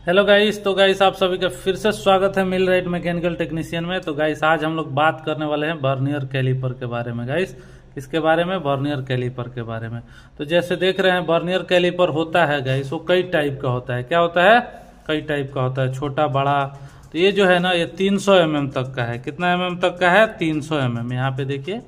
Hello guys. तो guys आप सभी का फिर से स्वागत है मिलराइट मैकेनिकल टेक्नीशियन में। तो गाइस आज हम लोग बात करने वाले हैं वर्नियर कैलिपर के बारे में। गाइस इसके बारे में वर्नियर कैलिपर के बारे में। तो जैसे देख रहे हैं वर्नियर कैलिपर होता है गाइस, वो कई टाइप का होता है। क्या होता है? कई टाइप का होता है, छोटा बड़ा। तो ये जो है ना, ये 300 mm तक का है। कितना mm तक का है? 300 mm। यहाँ पे देखिए,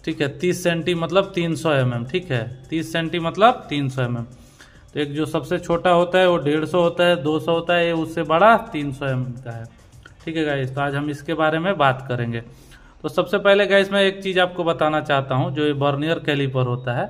ठीक है। 30 सेंटी मतलब 300 mm, ठीक है। 30 सेंटी मतलब 300 mm। तो एक जो सबसे छोटा होता है वो 150 होता है, 200 होता है, ये उससे बड़ा 300 mm का है, ठीक है गाइस। तो आज हम इसके बारे में बात करेंगे। तो सबसे पहले गाइस मैं एक चीज आपको बताना चाहता हूँ। जो ये वर्नियर कैलिपर होता है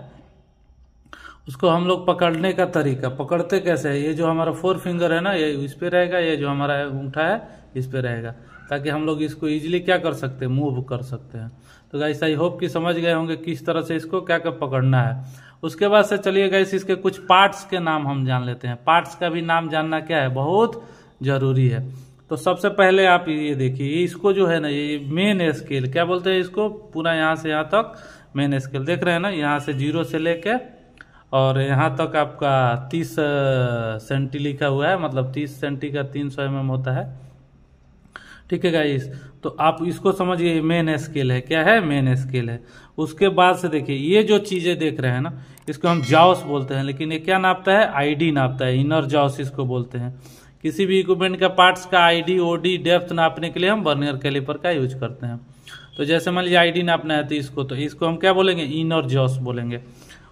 उसको हम लोग पकड़ने का तरीका, पकड़ते कैसे है। ये जो हमारा 4 फिंगर है ना, ये इस पे रहेगा, ये जो हमारा अंगूठा है इस पे रहेगा, ताकि हम लोग इसको इजीली क्या कर सकते हैं, मूव कर सकते हैं। तो गाइस आई होप कि समझ गए होंगे किस तरह से इसको क्या क्या पकड़ना है। उसके बाद से चलिए गाइस इसके कुछ पार्ट्स के नाम हम जान लेते हैं। पार्ट्स का भी नाम जानना क्या है, बहुत जरूरी है। तो सबसे पहले आप ये देखिए, इसको जो है ना, ये मेन स्केल क्या बोलते हैं इसको, पूरा यहाँ से यहाँ तक मेन स्केल देख रहे हैं ना, यहाँ से 0 से लेके और यहाँ तक आपका 30 सेंटी लिखा हुआ है, मतलब 30 सेंटी का 300 mm होता है, ठीक है गाइस। तो आप इसको समझिए, मेन स्केल है। क्या है? मेन स्केल है। उसके बाद से देखिए, ये जो चीजें देख रहे हैं ना, इसको हम जॉस बोलते हैं, लेकिन ये क्या नापता है? आईडी नापता है, इनर जॉस इसको बोलते हैं। किसी भी इक्विपमेंट का पार्ट्स का आईडी, ओडी, डेप्थ नापने के लिए हम वर्नियर कैलिपर का यूज करते हैं। तो जैसे मान लीजिए आईडी नापना है तो इसको हम क्या बोलेंगे? इनर जॉस बोलेंगे।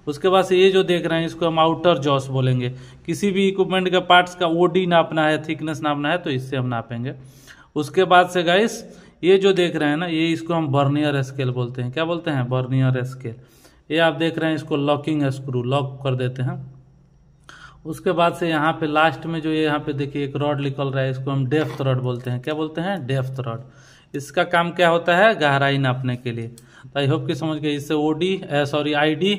उसके बाद से ये जो देख रहे हैं इसको हम आउटर जॉस बोलेंगे। किसी भी इक्विपमेंट का पार्ट्स का ओडी नापना है, थिकनेस नापना है, तो इससे हम नापेंगे। उसके बाद से गाइस ये जो देख रहे हैं ना, ये इसको हम वर्नियर स्केल बोलते हैं। क्या बोलते हैं? Vernier scale. ये आप देख रहे हैं, इसको लॉकिंग स्क्रू लॉक कर देते हैं। उसके बाद से यहाँ पे लास्ट में जो ये यहाँ पे देखिए एक रॉड निकल रहा है, इसको हम डेप्थ रॉड बोलते हैं। क्या बोलते हैं? Depth rod. इसका काम क्या होता है? गहराई नापने के लिए। तो आई होप कि समझ गए। इससे ओडी आईडी,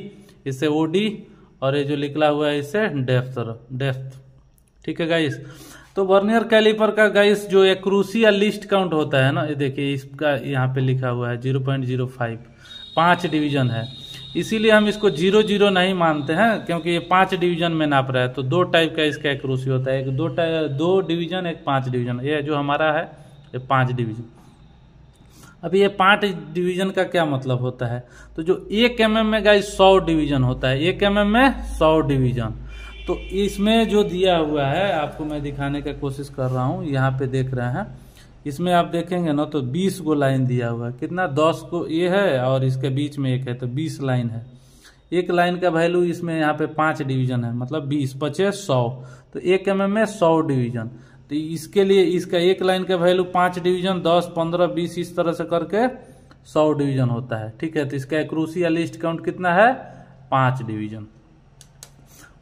इससे ओडी, और ये जो निकला हुआ है इससे डेप्थ, ठीक है गाइस। तो वर्नियर कैलिपर का गाइस जो एक्यूरेसी या लीस्ट काउंट होता है ना, ये देखिए इसका यहाँ पे लिखा हुआ है 0.05, 5 डिवीजन है। इसीलिए हम इसको 0 नहीं मानते हैं, क्योंकि ये 5 डिवीजन में नाप रहा है। तो 2 टाइप का इसका एक्यूरेसी होता है, एक 2 डिवीजन, एक 5 डिवीजन। ये जो हमारा है ये 5 डिवीजन। अभी ये 5 डिवीजन का क्या मतलब होता है? तो जो 1 mm में गाइस 100 डिवीजन होता है, 1 mm में 100 डिवीजन। तो इसमें जो दिया हुआ है आपको मैं दिखाने का कोशिश कर रहा हूँ, यहाँ पे देख रहे हैं, इसमें आप देखेंगे ना तो 20 गो लाइन दिया हुआ है। कितना? 10 को ये है और इसके बीच में एक है, तो 20 लाइन है। एक लाइन का वैल्यू इसमें यहाँ पे 5 डिवीजन है, मतलब 20 25 100। तो 1 mm में 100 डिवीजन। तो इसके लिए इसका एक लाइन का वैल्यू 5 डिवीजन, 10 15 20 इस तरह से करके 100 डिवीजन होता है, ठीक है। तो इसका एक्यूरेसी या लीस्ट काउंट कितना है? 5 डिवीजन।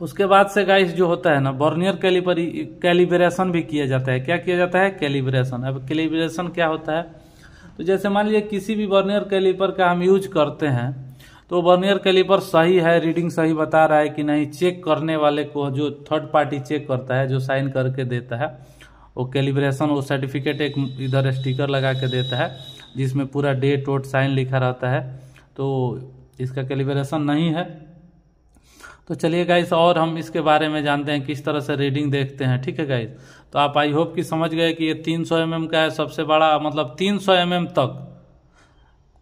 उसके बाद से गाइस जो होता है ना, वर्नियर कैलिपर कैलिब्रेशन भी किया जाता है। क्या किया जाता है? कैलिब्रेशन। अब कैलिब्रेशन क्या होता है? तो जैसे मान लीजिए किसी भी वर्नियर कैलिपर का हम यूज करते हैं, तो वर्नियर कैलिपर सही है, रीडिंग सही बता रहा है कि नहीं, चेक करने वाले को, जो थर्ड पार्टी चेक करता है, जो साइन करके देता है, वो कैलिब्रेशन, वो सर्टिफिकेट एक इधर स्टिकर लगा के देता है, जिसमें पूरा डेट वोट साइन लिखा रहता है। तो इसका कैलिब्रेशन नहीं है। तो चलिए गाइस, और हम इसके बारे में जानते हैं किस तरह से रीडिंग देखते हैं, ठीक है गाइस। तो आप आई होप कि समझ गए कि ये 300 mm का है, सबसे बड़ा, मतलब 300 mm तक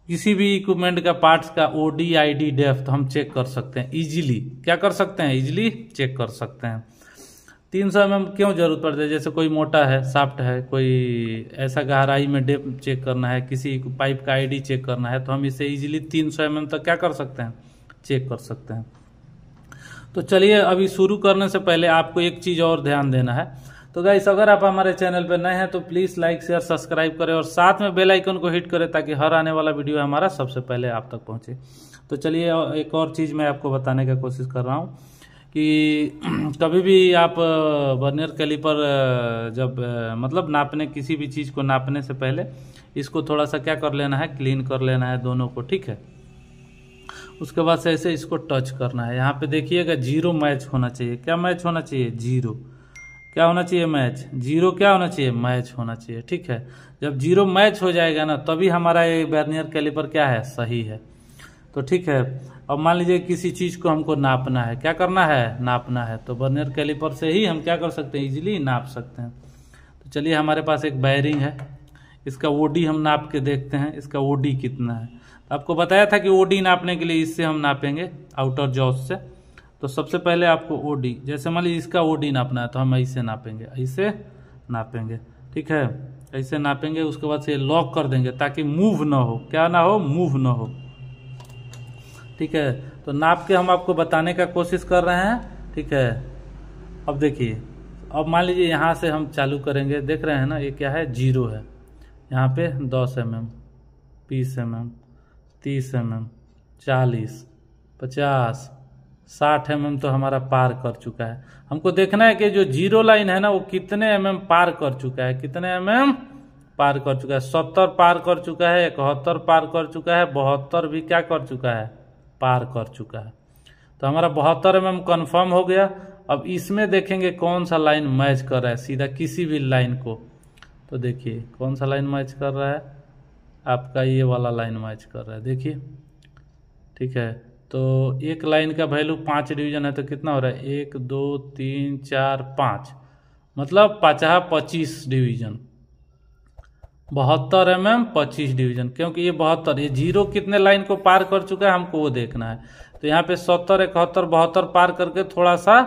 किसी भी इक्विपमेंट का पार्ट्स का ओडी, आईडी, डेप्थ हम चेक कर सकते हैं इजीली। क्या कर सकते हैं? इजीली चेक कर सकते हैं। 300 mm क्यों जरूरत पड़ती है? जैसे कोई मोटा है, सॉफ्ट है, कोई ऐसा गहराई में डेप्थ चेक करना है, किसी पाइप का आईडी चेक करना है, तो हम इसे इजीली 300 mm तक क्या कर सकते हैं? चेक कर सकते हैं। तो चलिए, अभी शुरू करने से पहले आपको एक चीज और ध्यान देना है। तो गाइस अगर आप हमारे चैनल पर नए हैं तो प्लीज लाइक शेयर सब्सक्राइब करें और साथ में बेल आइकन को हिट करें, ताकि हर आने वाला वीडियो हमारा सबसे पहले आप तक पहुंचे। तो चलिए, एक और चीज मैं आपको बताने का कोशिश कर रहा हूँ कि कभी भी आप वर्नियर कैलिपर जब मतलब नापने, किसी भी चीज को नापने से पहले इसको थोड़ा सा क्या कर लेना है, क्लीन कर लेना है दोनों को, ठीक है। उसके बाद से ऐसे इसको टच करना है। यहाँ पे देखिएगा 0 मैच होना चाहिए। क्या मैच होना चाहिए? 0। क्या होना चाहिए? मैच। 0 क्या होना चाहिए? मैच होना चाहिए, ठीक है। जब 0 मैच हो जाएगा ना, तभी हमारा ये वर्नियर कैलिपर क्या है? सही है। तो ठीक है, अब मान लीजिए किसी चीज़ को हमको नापना है, क्या करना है, नापना है, तो वर्नियर कैलिपर से ही हम क्या कर सकते हैं, इजीली नाप सकते हैं। तो चलिए हमारे पास एक बेयरिंग है, इसका ओडी हम नाप के देखते हैं, इसका ओडी कितना है। तो आपको बताया था कि ओडी नापने के लिए इससे हम नापेंगे आउटर जॉस से। तो सबसे पहले आपको ओडी, जैसे मान लीजिए इसका ओडी नापना है तो हम ऐसे नापेंगे, ऐसे नापेंगे, ठीक है, ऐसे नापेंगे। उसके बाद से लॉक कर देंगे ताकि मूव ना हो, क्या ना हो, मूव ना हो, ठीक है। तो नाप के हम आपको बताने का कोशिश कर रहे हैं, ठीक है। अब देखिए, अब मान लीजिए यहाँ से हम चालू करेंगे, देख रहे हैं ना ये क्या है, 0 है। यहाँ पे 10 mm, 20 mm, 30 mm, 40, 50, 60 mm तो हमारा पार कर चुका है। हमको देखना है कि जो 0 लाइन है ना वो कितने mm पार कर चुका है, कितने mm पार कर चुका है। 70 पार कर चुका है, 71 पार कर चुका है, 72 भी क्या कर चुका है, पार कर चुका है। तो हमारा 72 mm कन्फर्म हो गया। अब इसमें देखेंगे कौन सा लाइन मैच कर रहा है, सीधा किसी भी लाइन को। तो देखिए कौन सा लाइन मैच कर रहा है, आपका ये वाला लाइन मैच कर रहा है, देखिए, ठीक है। तो एक लाइन का वैल्यू 5 डिवीजन है तो कितना हो रहा है, 1 2 3 4 5, मतलब 25 डिवीजन, 72 mm 25 डिवीजन, क्योंकि ये 72, ये 0 कितने लाइन को पार कर चुका है हमको वो देखना है। तो यहाँ पे 70 71 72 पार करके थोड़ा सा,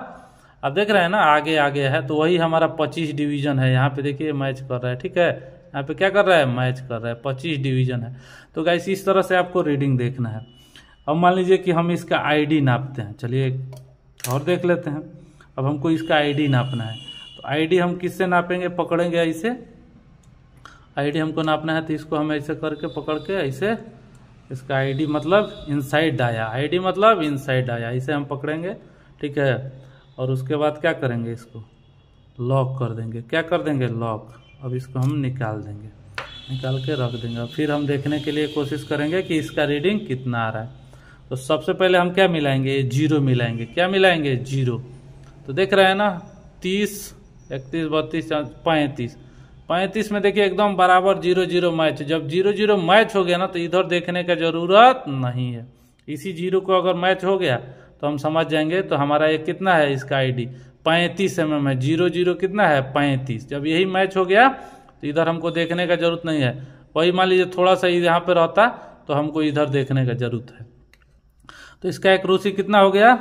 अब देख रहे हैं ना आगे आगे है, तो वही हमारा 25 डिवीजन है। यहाँ पे देखिए मैच कर रहा है, ठीक है, यहाँ पे क्या कर रहा है, मैच कर रहा है, 25 डिवीजन है। तो गाइस इस तरह से आपको रीडिंग देखना है। अब मान लीजिए कि हम इसका आईडी नापते हैं, चलिए और देख लेते हैं। अब हमको इसका आईडी नापना है, तो आईडी हम किससे नापेंगे, पकड़ेंगे ऐसे, आईडी हमको नापना है तो इसको हम ऐसे करके पकड़ के ऐसे, इसका आईडी मतलब इनसाइड आया, आईडी मतलब इनसाइड आया, इसे हम पकड़ेंगे, ठीक है। और उसके बाद क्या करेंगे, इसको लॉक कर देंगे, क्या कर देंगे, लॉक। अब इसको हम निकाल देंगे, निकाल के रख देंगे। फिर हम देखने के लिए कोशिश करेंगे कि इसका रीडिंग कितना आ रहा है। तो सबसे पहले हम क्या मिलाएंगे, 0 मिलाएंगे, क्या मिलाएंगे, 0। तो देख रहे हैं ना 30 31 32 35, 35 में देखिए एकदम बराबर 0 0 मैच। जब 0 0 मैच हो गया ना तो इधर देखने का जरूरत नहीं है, इसी 0 को अगर मैच हो गया तो हम समझ जाएंगे। तो हमारा ये कितना है, इसका आईडी 35 mm है, 0 0 कितना है, 35। जब यही मैच हो गया तो इधर हमको देखने का जरूरत नहीं है। वही मान लीजिए थोड़ा सा यहाँ पे रहता तो हमको इधर देखने का जरूरत है। तो इसका एक्यूरेसी कितना हो गया,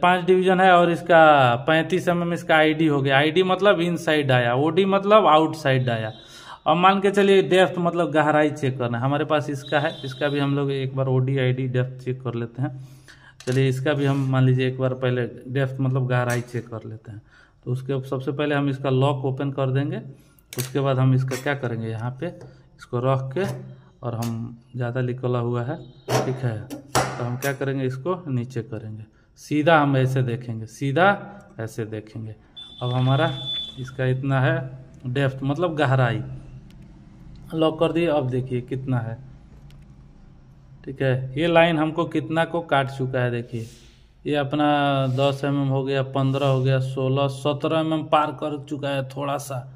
5 डिवीजन है, और इसका 35 mm इसका आईडी हो गया। आईडी मतलब इनसाइड आया, ओडी मतलब आउटसाइड आया। अब मान के चलिए डेप्थ मतलब गहराई चेक करना है, हमारे पास इसका है, इसका भी हम लोग एक बार ओडी आईडी डेप्थ चेक कर लेते हैं। चलिए इसका भी हम मान लीजिए एक बार पहले डेप्थ मतलब गहराई चेक कर लेते हैं। तो उसके सबसे पहले हम इसका लॉक ओपन कर देंगे, उसके बाद हम इसका क्या करेंगे, यहाँ पे इसको रख के, और हम ज़्यादा निकला हुआ है, ठीक है, तो हम क्या करेंगे, इसको नीचे करेंगे, सीधा हम ऐसे देखेंगे, सीधा ऐसे देखेंगे। अब हमारा इसका इतना है डेप्थ मतलब गहराई, लॉक कर दिए। अब देखिए कितना है, ठीक है, ये लाइन हमको कितना को काट चुका है, देखिए ये अपना 10 mm हो गया, 15 हो गया, 16 17 mm पार कर चुका है। थोड़ा सा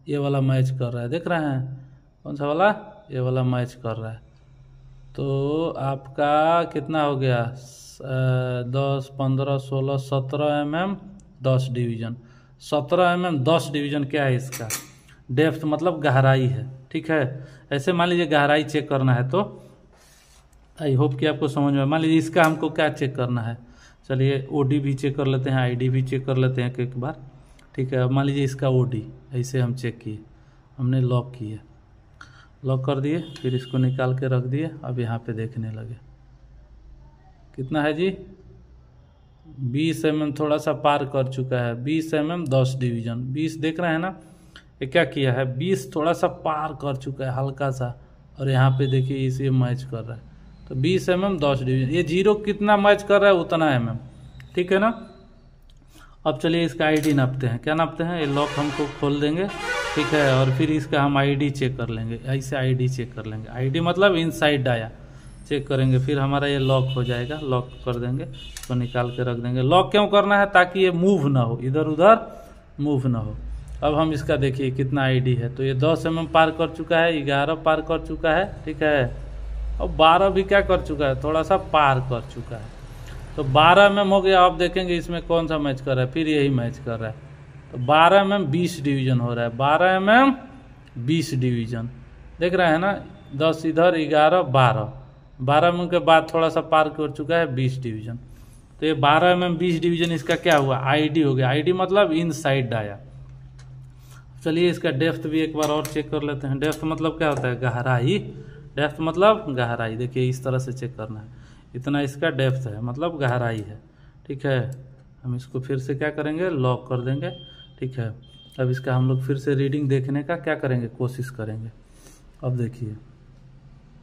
ये वाला मैच कर रहा है, देख रहे हैं, कौन सा वाला, ये वाला मैच कर रहा है। तो आपका कितना हो गया, 10 15 16 17 mm 10 डिवीजन, 17 mm 10 डिवीजन क्या है इसका, डेप्थ मतलब गहराई है, ठीक है। ऐसे मान लीजिए गहराई चेक करना है, तो आई होप कि आपको समझ में। मान लीजिए इसका हमको क्या चेक करना है, चलिए ओडी भी चेक कर लेते हैं, आईडी भी चेक कर लेते हैं एक बार, ठीक है। अब मान लीजिए इसका ओडी ऐसे हम चेक किए, हमने लॉक किए, लॉक कर दिए, फिर इसको निकाल के रख दिए। अब यहाँ पे देखने लगे कितना है जी, 20 mm थोड़ा सा पार कर चुका है, 20 mm 10 डिवीजन, 20 देख रहे हैं ना, ये क्या किया है, 20 थोड़ा सा पार कर चुका है हल्का सा, और यहाँ पे देखिए इसे मैच कर रहा है। तो 20 mm 10 डिवीजन, ये 0 कितना मैच कर रहा है उतना mm, ठीक है ना। अब चलिए इसका आईडी नापते हैं, क्या नापते हैं, ये लॉक हमको खोल देंगे, ठीक है, और फिर इसका हम आईडी चेक कर लेंगे, ऐसे आईडी चेक कर लेंगे, आईडी मतलब इनसाइड आया चेक करेंगे, फिर हमारा ये लॉक हो जाएगा, लॉक कर देंगे, इसको निकाल के रख देंगे। लॉक क्यों करना है, ताकि ये मूव ना हो, इधर उधर मूव ना हो। अब हम इसका देखिए कितना आईडी है, तो ये 10 mm पार कर चुका है, 11 पार कर चुका है, ठीक है, अब 12 भी क्या कर चुका है, थोड़ा सा पार कर चुका है। तो 12 mm हो गया। आप देखेंगे इसमें कौन सा मैच कर रहा है, फिर यही मैच कर रहा है। तो 12 mm 20 डिवीजन हो रहा है, 12 mm 20 डिवीजन, देख रहे हैं ना, 10 इधर 11 12 mm के बाद थोड़ा सा पार कर चुका है 20 डिवीजन। तो ये 12 mm 20 डिवीजन इसका क्या हुआ, आईडी हो गया। आईडी मतलब इनसाइड डाया। चलिए इसका डेप्थ भी एक बार और चेक कर लेते हैं। डेप्थ मतलब क्या होता है, गहराई। डेप्थ मतलब गहराई। देखिए इस तरह से चेक करना है, इतना इसका डेप्थ है मतलब गहराई है। ठीक है, हम इसको फिर से क्या करेंगे, लॉक कर देंगे। ठीक है, अब इसका हम लोग फिर से रीडिंग देखने का क्या करेंगे, कोशिश करेंगे। अब देखिए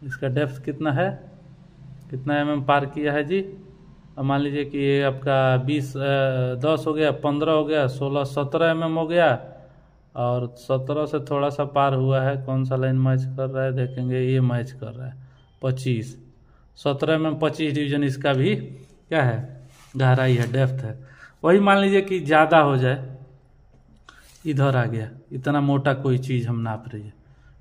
इसका डेप्थ कितना है, कितना mm पार किया है जी। अब मान लीजिए कि ये आपका 10 हो गया, 15 हो गया, 16 17 mm हो गया, और 17 से थोड़ा सा पार हुआ है। कौन सा लाइन मैच कर रहा है, देखेंगे ये मैच कर रहा है 25। 17 में 25 डिवीजन इसका भी क्या है, गहराई है, डेप्थ है। वही मान लीजिए कि ज़्यादा हो जाए, इधर आ गया, इतना मोटा कोई चीज़ हम नाप रही है।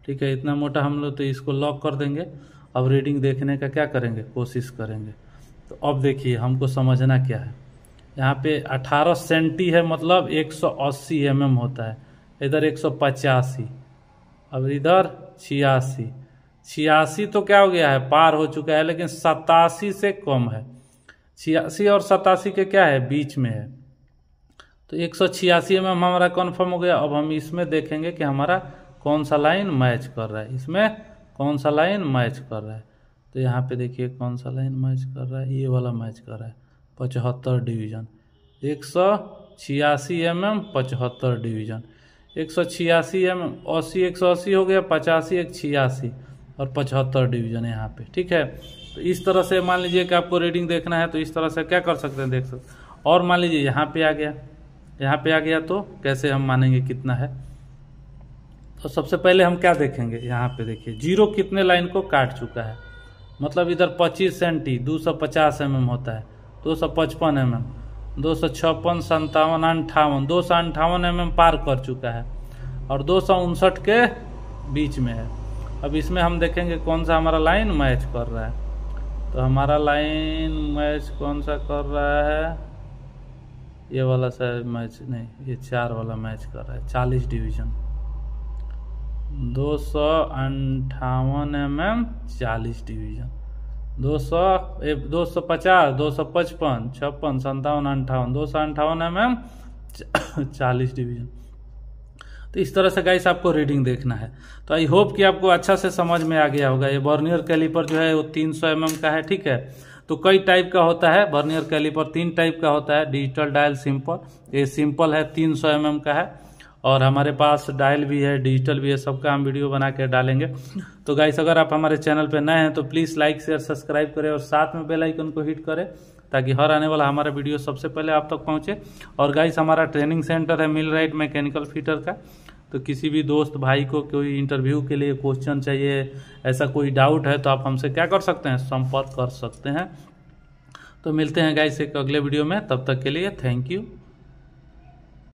ठीक है, इतना मोटा हम लोग तो इसको लॉक कर देंगे। अब रीडिंग देखने का क्या करेंगे, कोशिश करेंगे। तो अब देखिए हमको समझना क्या है, यहाँ पे 18 सेंटी है मतलब 180 mm होता है, इधर 185, अब इधर 86 तो क्या हो गया है, पार हो चुका है, लेकिन 87 से कम है। 86 और 87 के क्या है, बीच में है। तो 186 में हमारा कन्फर्म हो गया। अब हम इसमें देखेंगे कि हमारा कौन सा लाइन मैच कर रहा है, इसमें कौन सा लाइन मैच कर रहा है। तो यहाँ पे देखिए कौन सा लाइन मैच कर रहा है, ये वाला मैच कर रहा है 75 डिवीजन। 186 mm 75 डिवीजन, 186 mm 80 180 हो गया, 85 186 और 75 डिवीजन यहाँ पे। ठीक है, तो इस तरह से मान लीजिए कि आपको रीडिंग देखना है, तो इस तरह से क्या कर सकते हैं, देख सकते। और मान लीजिए यहाँ पे आ गया, यहाँ पे आ गया, तो कैसे हम मानेंगे कितना है। तो सबसे पहले हम क्या देखेंगे, यहाँ पे देखिए जीरो कितने लाइन को काट चुका है, मतलब इधर 25 सेंटी 250 mm होता है, 255 mm 256 57 58 258 mm पार कर चुका है, और 259 के बीच में है। अब इसमें हम देखेंगे कौन सा हमारा लाइन मैच कर रहा है। तो हमारा लाइन मैच कौन सा कर रहा है, ये वाला शायद मैच नहीं, ये 4 वाला मैच कर रहा है 40 division, 258 mm 40 division, 250 255 56 57 58 258 mm 40 division. तो इस तरह से गाइस आपको रीडिंग देखना है। तो आई होप कि आपको अच्छा से समझ में आ गया होगा। ये वर्नियर कैलिपर जो है वो 300 mm का है। ठीक है, तो कई टाइप का होता है वर्नियर कैलिपर, 3 टाइप का होता है, डिजिटल, डायल, सिंपल। ये सिंपल है 300 mm का है, और हमारे पास डायल भी है, डिजिटल भी है, सबका हम वीडियो बना के डालेंगे। तो गाइस अगर आप हमारे चैनल पे नए हैं तो प्लीज़ लाइक शेयर सब्सक्राइब करें, और साथ में बेल आइकन को हिट करें, ताकि हर आने वाला हमारा वीडियो सबसे पहले आप तक पहुंचे। और गाइस हमारा ट्रेनिंग सेंटर है मिलराइट मैकेनिकल फिटर का। तो किसी भी दोस्त भाई को कोई इंटरव्यू के लिए क्वेश्चन चाहिए, ऐसा कोई डाउट है, तो आप हमसे क्या कर सकते हैं, संपर्क कर सकते हैं। तो मिलते हैं गाइस एक अगले वीडियो में, तब तक के लिए थैंक यू।